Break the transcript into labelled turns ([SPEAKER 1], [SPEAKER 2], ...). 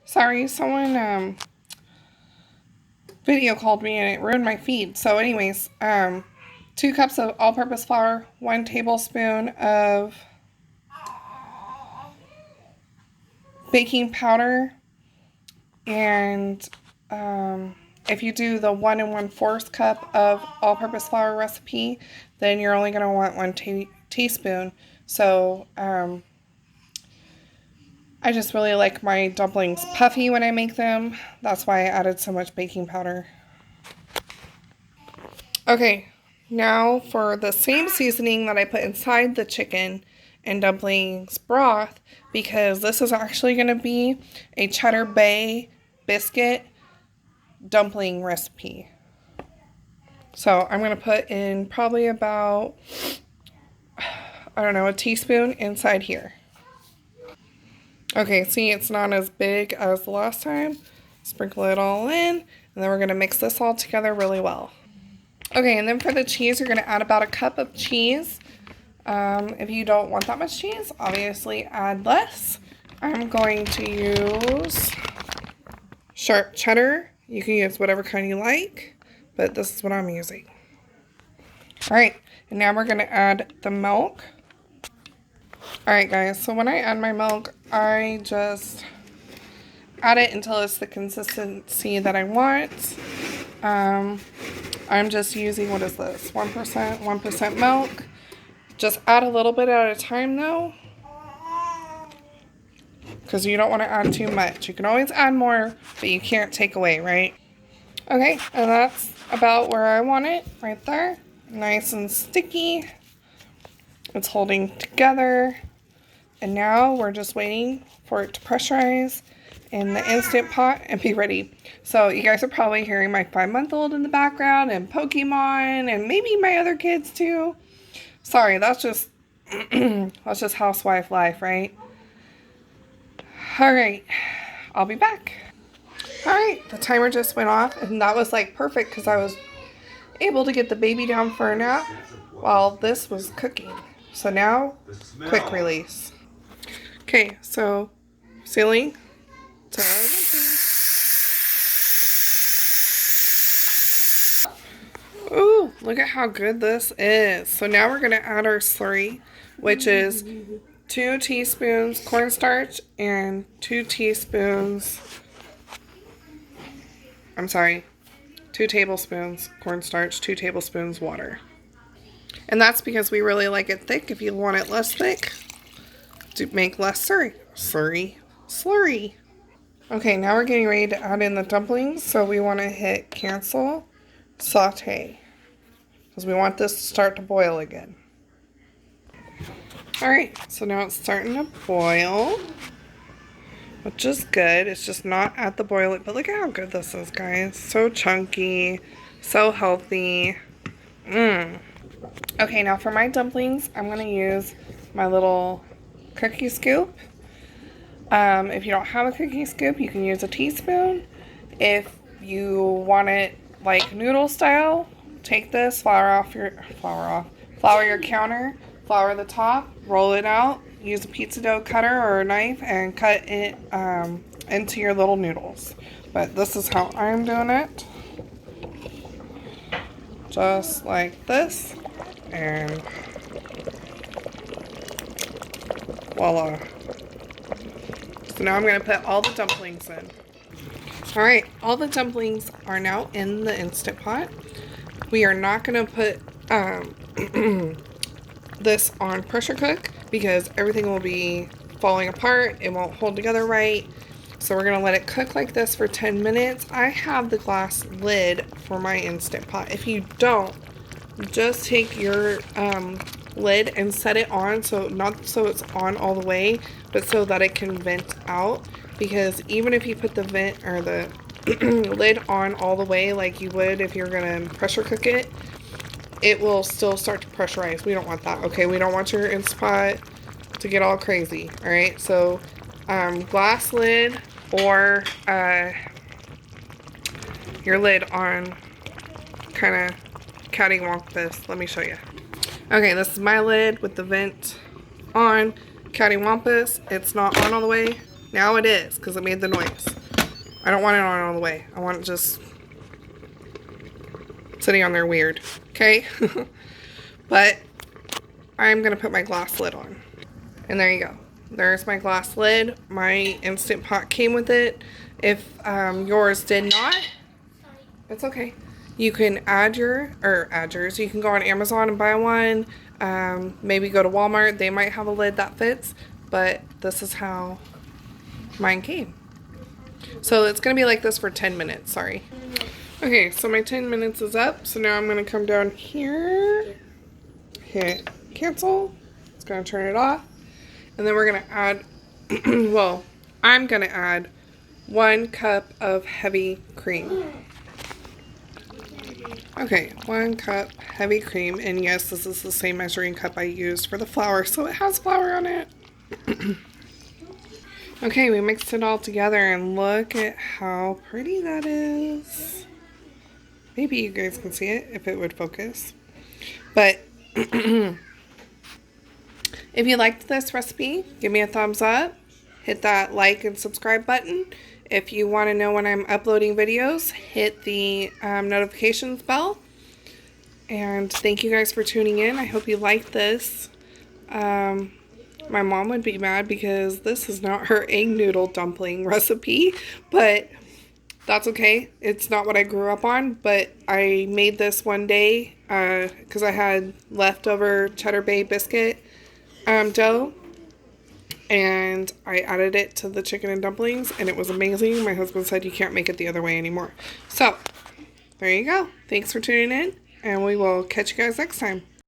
[SPEAKER 1] Sorry, someone video called me and it ruined my feed. So anyways, 2 cups of all-purpose flour, 1 tablespoon of baking powder, and if you do the 1 1/4 cup of all-purpose flour recipe, then you're only going to want 1 teaspoon. So I just really like my dumplings puffy when I make them. That's why I added so much baking powder. Okay, now for the same seasoning that I put inside the chicken and dumplings broth, because this is actually going to be a cheddar bay biscuit dumpling recipe. So I'm going to put in probably about, I don't know, a teaspoon inside here. Okay, see, it's not as big as the last time. Sprinkle it all in, and then we're going to mix this all together really well. Okay, and then for the cheese, you're going to add about a cup of cheese. If you don't want that much cheese, obviously add less. I'm going to use sharp cheddar. You can use whatever kind you like, but this is what I'm using. Alright, and now we're going to add the milk. Alright guys, so when I add my milk, I just add it until it's the consistency that I want. I'm just using, what is this, 1% milk. Just add a little bit at a time though, because you don't want to add too much. You can always add more, but you can't take away, right? Okay, and that's about where I want it, right there. Nice and sticky. It's holding together. And now we're just waiting for it to pressurize in the Instant Pot and be ready. So you guys are probably hearing my 5-month-old in the background and Pokemon and maybe my other kids too. Sorry, that's just that's just housewife life, right? Alright, I'll be back. Alright, the timer just went off, and that was like perfect because I was able to get the baby down for a nap while this was cooking. So now, quick release. Okay, so sealing to our dumplings. Ooh, look at how good this is. So now we're going to add our slurry, which is 2 teaspoons cornstarch and 2 tablespoons cornstarch, 2 tablespoons water. And that's because we really like it thick. If you want it less thick, to make less slurry. Okay, now we're getting ready to add in the dumplings. So we want to hit cancel, saute, because we want this to start to boil again. Alright, so now it's starting to boil, which is good. It's just not at the boil, but look at how good this is, guys. So chunky, so healthy. Okay, now for my dumplings, I'm going to use my little cookie scoop. If you don't have a cookie scoop, you can use a teaspoon. If you want it like noodle style, take this, flour your counter, flour the top, roll it out, use a pizza dough cutter or a knife, and cut it into your little noodles. But this is how I'm doing it. Just like this, and voila. So now I'm going to put all the dumplings in. Alright, all the dumplings are now in the Instant Pot. We are not going to put this on pressure cook because everything will be falling apart. It won't hold together right. So we're going to let it cook like this for 10 minutes. I have the glass lid for my Instant Pot. If you don't, just take your lid and set it on, so not so it's on all the way, but so that it can vent out, because even if you put the vent or the lid on all the way like you would if you're going to pressure cook it, it will still start to pressurize. We don't want that. Okay, we don't want your Instant Pot to get all crazy. Alright, so glass lid or your lid on, kind of cattywampus this. Let me show you. Okay, this is my lid with the vent on, cattywampus. It's not on all the way. Now it is, because it made the noise. I don't want it on all the way. I want it just sitting on there weird. Okay? But I'm going to put my glass lid on. And there you go. There's my glass lid. My Instant Pot came with it. If yours did not, it's okay. You can add yours. You can go on Amazon and buy one. Maybe go to Walmart. They might have a lid that fits. But this is how mine came. So it's going to be like this for 10 minutes. Sorry. Okay, so my 10 minutes is up. So now I'm going to come down here. Hit cancel. It's going to turn it off. And then we're going to add, well, I'm going to add 1 cup of heavy cream. Okay, 1 cup heavy cream. And yes, this is the same measuring cup I used for the flour, so it has flour on it. Okay, we mixed it all together and look at how pretty that is. Maybe you guys can see it if it would focus. But if you liked this recipe, give me a thumbs up. Hit that like and subscribe button. If you want to know when I'm uploading videos, hit the notifications bell. And thank you guys for tuning in. I hope you liked this. My mom would be mad because this is not her egg noodle dumpling recipe, but that's okay. It's not what I grew up on, but I made this one day because I had leftover Cheddar Bay biscuit dough, and I added it to the chicken and dumplings, and it was amazing. My husband said you can't make it the other way anymore. So, there you go. Thanks for tuning in, and we will catch you guys next time.